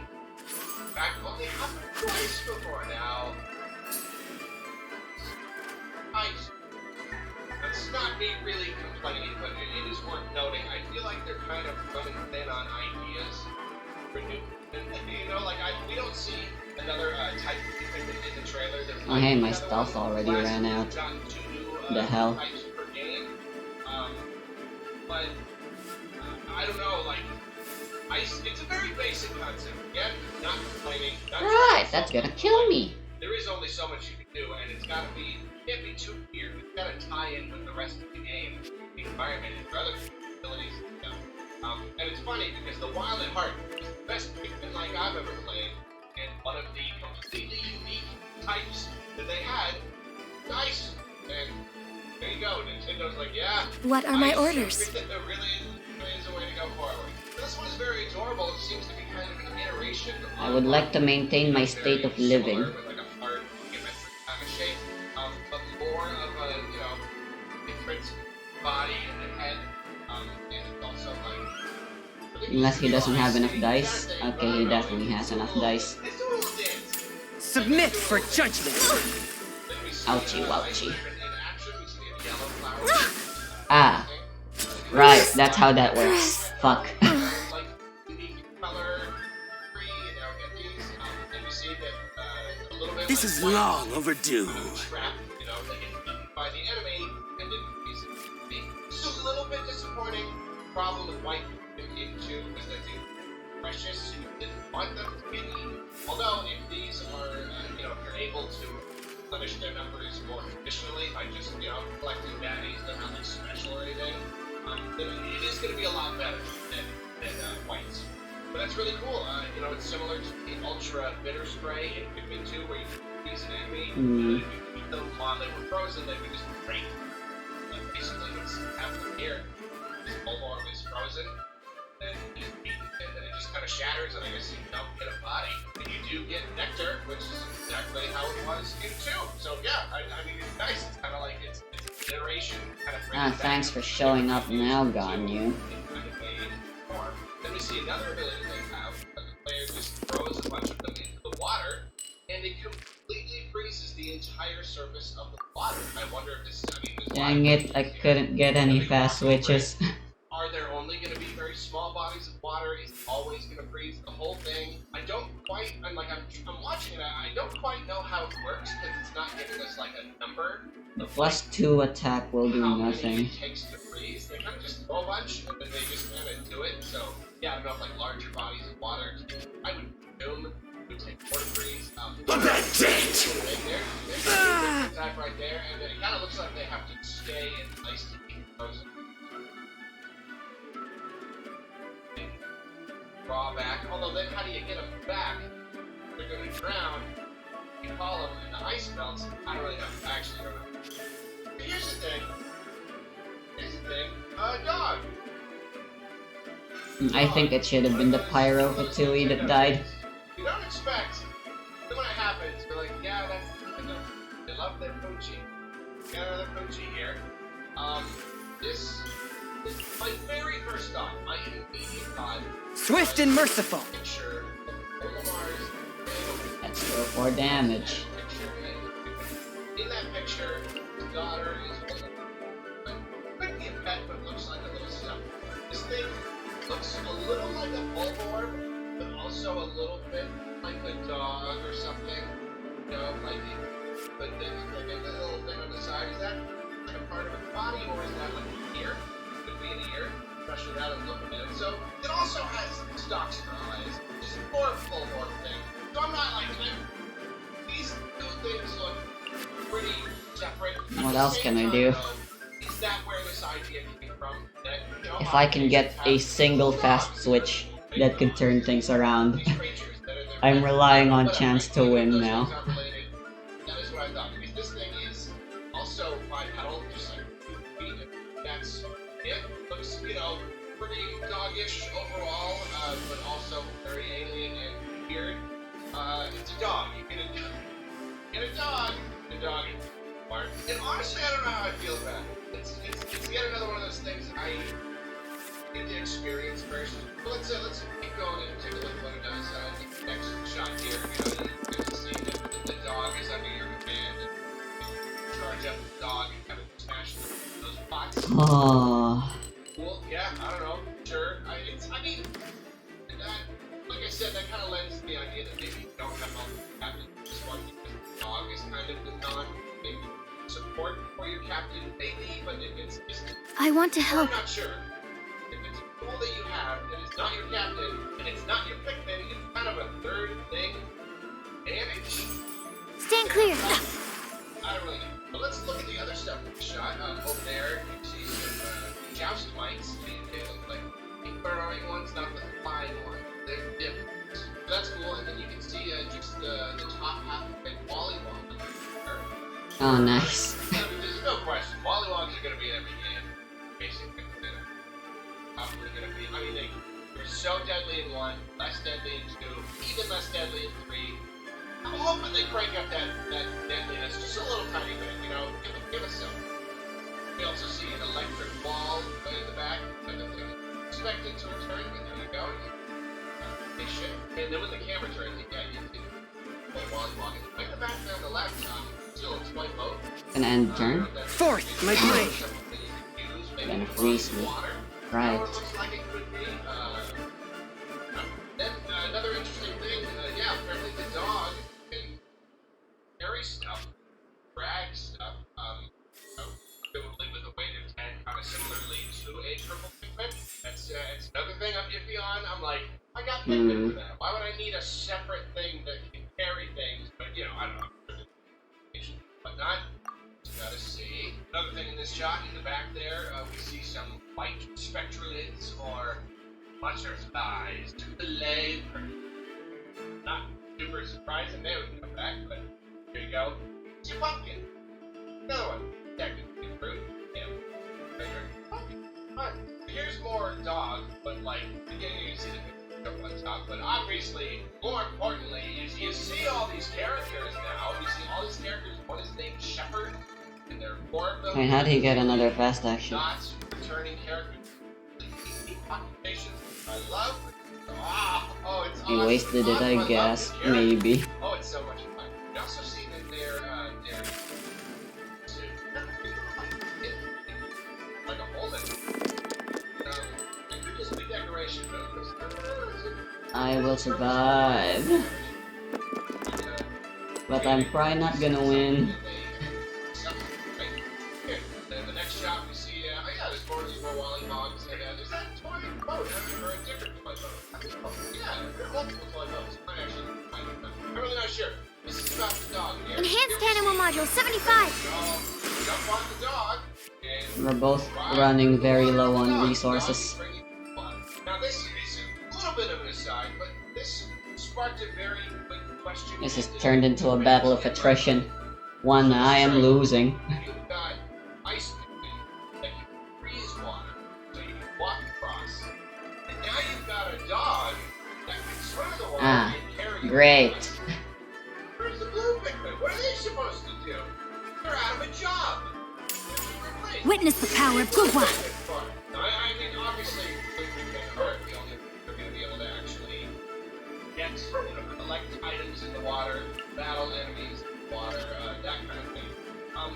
In fact, only happened twice before now. Nice. It's not me really complaining, but it is worth noting. I feel like they're kind of running thin on ideas for new. And, you know, like we don't see another type of Pikmin in the trailer. There Oh hey, might be my another stuff one. already Last ran week out. we've gotten 2 new The hell? types per game. But I don't know, like. It's a very basic concept. Again, not complaining. Not Right, that's gonna kill me. There is only so much you can do, and it can't be too weird. It's gotta tie in with the rest of the game, the environment, and other abilities and stuff. And it's funny because the Wild at Heart is the best Pikmin like I've ever played, and one of the completely unique types that they had, dice. And there you go. Nintendo's like, yeah. What are my dice orders? really is a way to go forward. This one is very adorable. It seems to be kind of an iteration. I would like to maintain my state of living. With like a hard geometric kind of shape, but more of a different body and head, and also like. Unless he doesn't have enough dice. Okay, he definitely has enough dice. Let's do a little dance. Submit for judgment. Ouchie, wouchie. In action, we see a yellow flower. Ah, right, that's how that works. Fuck. Like unique color, free, get these, and you see that a little bit. This like is white, long overdue. Trap, they get beaten by the enemy, and then it's just a little bit disappointing. Problem with white in 2 is that they're precious. You didn't want them to get eaten. Although, if these are, if you're able to replenish their numbers more efficiently by just, collecting baddies that are not like special or anything, then it is going to be a lot better than whites. But that's really cool. It's similar to the Ultra Bitter Spray in Pikmin 2, where you freeze an enemy, and if you beat them while they were frozen, they would just break. Basically, what's happening here is Bulborb is frozen, and he's beaten, and then it just kind of shatters, and I guess you don't get a body. And you do get Nectar, which is exactly how it was in 2. So yeah, I mean, it's nice. It's kind of like it's iteration kind of. Ah, thanks for showing up now, Ganyu. Then we see another ability they have, but the player just throws a bunch of them into the water, and it completely freezes the entire surface of the water. I wonder if this is, Dang it, I couldn't get any fast switches. Are there only going to be very small bodies of water? Is it always going to freeze the whole thing? I don't quite, I'm watching it, I don't quite know how it works, because it's not giving us like a number. The +2 attack will do How many nothing. it takes to freeze. They kind of just throw a bunch, and then they just kind of do it. So, yeah, I don't know if like larger bodies of water, I would assume it would take more to freeze. That's it! There's a attack right there, and then it kind of looks like they have to stay in place to keep frozen. Draw back, although then how do you get them back? They're going to drown. You call them in the ice melts. I don't really know. I actually don't know. But here's the thing. Dog. I think it should have been the Pyro Fatui that died. You don't expect. Then when it happens, you're like, yeah, that's enough. They love their Poochie. Got another Poochie here. This is my very first thought. My immediate thought. Swift and merciful. Picture of Olimar's Let's go for damage. in that picture, the daughter is holding could be a pet, but looks like a little stuff. This thing looks a little like a Bulborb, but also a little bit like a dog or something. But then like a little thing on the side. Is that like a part of its body, or is that like an ear? Could be an ear, especially that I'm looking at it. So it also has stalks for eyes, which is more of a Bulborb thing. So I'm not like these two things look pretty separate. What else can I do? Is that where this idea came from? That, If I can get a single fast switch that could turn things around. I'm relying on chance to win now. That is what I thought, because this thing is also bipedal, just like 2 feet. That's it. Looks, pretty doggish overall, but also very alien and weird. It's a dog. You get a dog. The dog is smart. And honestly, I don't know how I feel about it. It's yet another one of those things that I get to experience first. But let's keep going and take a look at what it does. The next shot here, you get to see that the dog is under your command. And charge up the dog and kind of smash those pots. Oh, Cool. Yeah, I don't know. Sure. Like I said, that kind of lends to the idea that maybe you don't have multiple captains. This one, because the dog is kind of the maybe support for your captain, maybe, but if it's just. I want to help. I'm not sure. If it's a tool that you have that is not your captain, and it's not your Pikmin, it's kind of a third thing. Damage? Stand clear. I don't really know. But let's look at the other stuff in the shot. Over there, you see some joust mites. They look like burrowing ones, not the flying ones. They're different. So that's cool. And then you can see just the top half of a volleyball. Oh, nice. There's no question. Mollywogs are going to be in every game. Basically, they're probably going to be. I mean, they're so deadly in 1, less deadly in 2, even less deadly in 3. I'm hoping they crank up that deadliness just a little tiny bit, you know? Give us some. We also see an electric wall in the back. Expected to return, but there you go. They should. And then when the camera turns, you can play Mollywog. Like the background on the left, still a toy boat. Gonna end the turn. Fourth, my blade. Gonna freeze me. Right. Then another interesting thing, yeah, apparently the dog can carry stuff, drag stuff, presumably with a weight of 10, kind of similarly to a triple Pikmin. That's another thing I'm iffy on. I'm like, I got Pikmin for that. Why would I need a separate thing that can carry things? But, you know, I don't know. Whatnot. Just gotta see. Another thing in this shot, in the back there, we see some white spectralids or butterflies to the labor. Not super surprising they would come back, but here you go. It's your pumpkin. Another one. Technically fruit. Yeah. Pumpkin. Fine. Here's more dog, but like, again, you can see the picture on top, but obviously, more importantly, is you see all these characters now. You see all these characters. One is named Shepherd, and there are 4 of them. And how do you get another fast action? Not returning characters. Occupations. I love it. Oh, it's You awesome. wasted it, I love guess. this character. Maybe. Oh, it's so much fun. You also see that they're like a Holden. Just the decoration, I will survive. But I'm probably not gonna win. Then the next shot we see, oh yeah, there's more Mollywogs, and there's that toy boat, or a different toy boat. Yeah, there are multiple toy boats. I'm really not sure. This is about the dog here. Enhanced Animal Module 75. Jump on the dog. And We're both running very low on resources. now this is a little bit of an aside, but this sparked a very quick question. This has turned into a battle of attrition. One I am losing. You've got ice Pikmin that can freeze water, so you can walk across. And now you've got a dog that can swim in the water Ah, and carry great. you. Where's the blue Pikmin? What are they supposed to do? They're out of a job. Witness the power of Gugwa. I mean, obviously, blue Pikmin are the only they're going to be able to actually get, collect items in the water, battle enemies in the water, that kind of thing.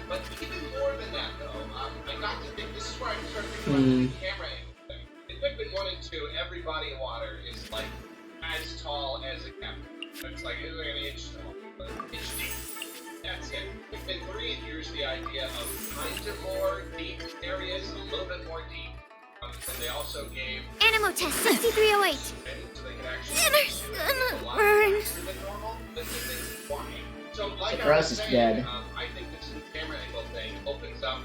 But even more than that, though, I got to think, this is where I started thinking about the camera angle thing. In Pikmin 1 and 2, every body of water is like as tall as a captain. It's like an inch tall, inch deep. That's it. Pikmin 3 introduced the idea of kind of more deep areas, a little bit more deep. And they also gave Animo Test 6308. so they could actually Dinner's do gonna a lot burn. faster than normal, than walking. So, like The I grass was is saying, dead. I think this new camera angle thing opens up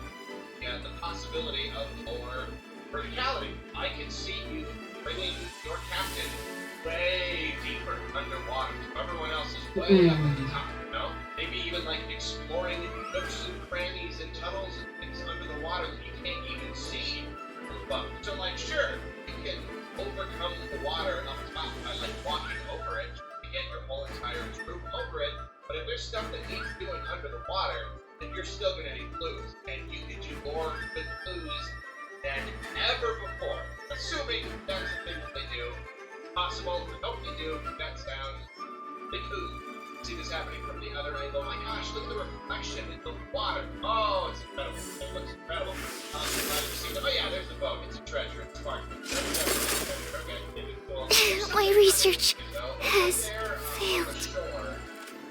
the possibility of more verticality. I can see you bringing your captain way deeper underwater. So everyone else is way up at the top, you know? Maybe even like exploring nooks and crannies and tunnels and things under the water that you can't even see from above. So like, sure, you can overcome the water up top by like walking over it to get your whole entire troop over it. But if there's stuff that needs doing under the water, then you're still going to need clues. And you can do more with clues than ever before. Assuming that's the thing that they do. Possible, I hope they do. That sounds big ooh. See this happening from the other angle. My gosh, look at the reflection in the water. Oh, it's incredible. It looks incredible. Oh yeah, there's the boat. It's a treasure. It's smart. Okay, maybe cool. My research has There, failed. on the shore,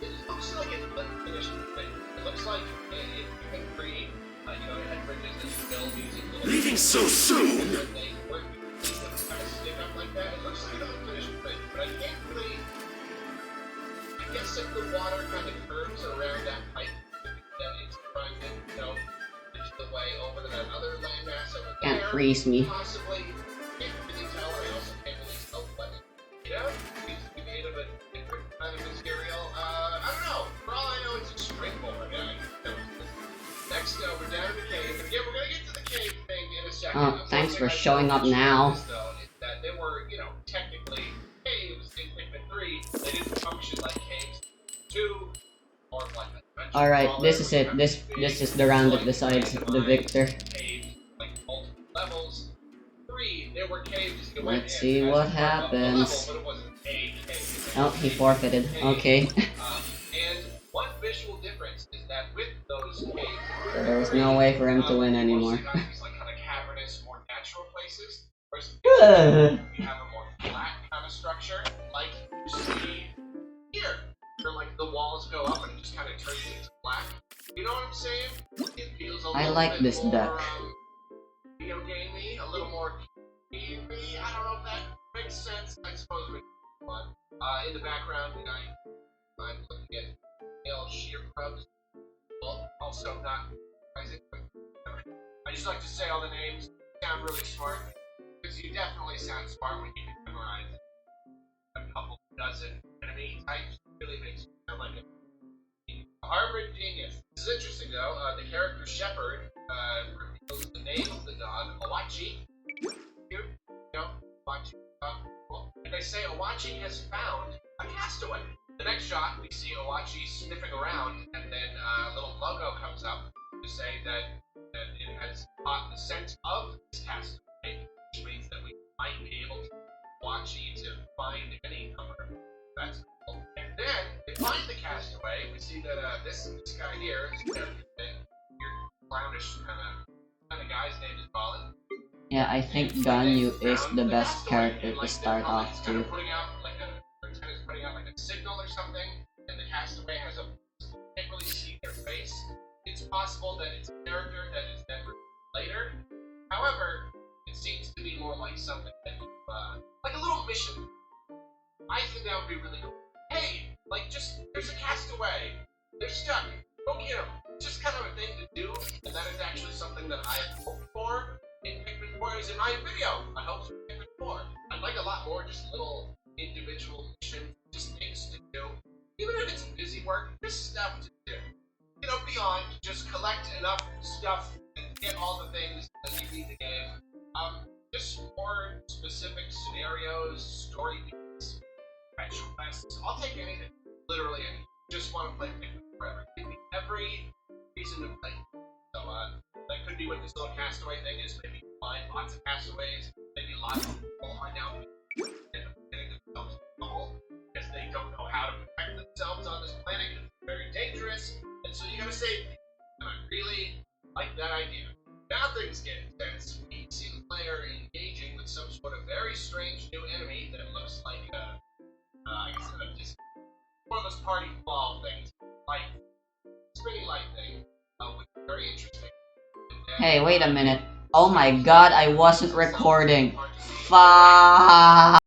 it looks like an unfinished thing. It looks like it can create, it had bridges that you build using little... Leaving so soon? When they work, they kind of stick up like that. It looks like an unfinished thing, but I can't really... I guess if the water kind of curves around that pipe, then it's trying to, bridge the way over to that other landmass over there. Can't freeze me. Possibly. Can't really tell. I also can't really tell what seems to be made of a different kind of material. I don't know. For all I know, it's a springboard. Yeah, I can tell it's second. Oh, thanks for showing up now. Though, is that they were, technically caves in Pikmin 3. They didn't function like caves 2 or like a Alright, this is it. This is the round that decides the victor. Caves, like multiple levels. 3, there were caves you went Let's in see as what part of the level, happens. but it wasn't a cave. Oh, he forfeited. Okay. And one visual difference is that with those caves, So there was no way for him to win anymore. these like kind of cavernous, more natural places. Whereas you have a more flat kind of structure, like you see here, where like the walls go up and it just kind of turns into black. You know what I'm saying? It feels a I little like bit this more, deck. Video gamey, a little more gamey. I don't know if that makes sense. I suppose we fun. In the background, I'm looking at male shear grubs. Well, also not surprising, but I just like to say all the names. Sound really smart, because you definitely sound smart when you can memorize a couple dozen enemy types. It really makes you sound like a Harvard genius. This is interesting though. The character Shepard reveals the name of the dog, Owachi. Cute, Owachi. Cool. And they say Owachi has found a castaway. The next shot, we see Owachi sniffing around, and then a little logo comes up to say that it has caught the scent of this castaway, which means that we might be able to Owachi to find any number. That's cool. And then they find the castaway. We see that this guy here, this character thing, your clownish kind of guy's name is Colin. Yeah, I think Ganyu is the best character to start off to. Putting out like a signal or something, and the castaway has can't really see their face. It's possible that it's a character that is then later. However, it seems to be more like something that like a little mission. I think that would be really cool. Hey, there's a castaway. They're stuck. Go get them. It's just kind of a thing to do, and that is actually something that I hope for in Pikmin 4 is in my video. I hope for Pikmin 4. I'd like a lot more just little individual missions, just things to do. Even if it's busy work, just stuff to do. Beyond just collect enough stuff and get all the things that you need the game. Just more specific scenarios, story beats, fetch quests. I'll take anything. Literally anything. Just want to play Pikmin forever. Give me every reason to play. So, that could be what this little castaway thing is. Maybe find lots of castaways. Maybe lots of people are now getting themselves in trouble because they don't know how to protect themselves on this planet because it's very dangerous. And so you gotta save people. And I really like that idea. Now things get intense. We see the player engaging with some sort of very strange new enemy that looks like I guess just one of those party ball things. Like, spinny light thing. Which is very interesting. Hey, wait a minute. Oh my god, I wasn't recording. Fuck.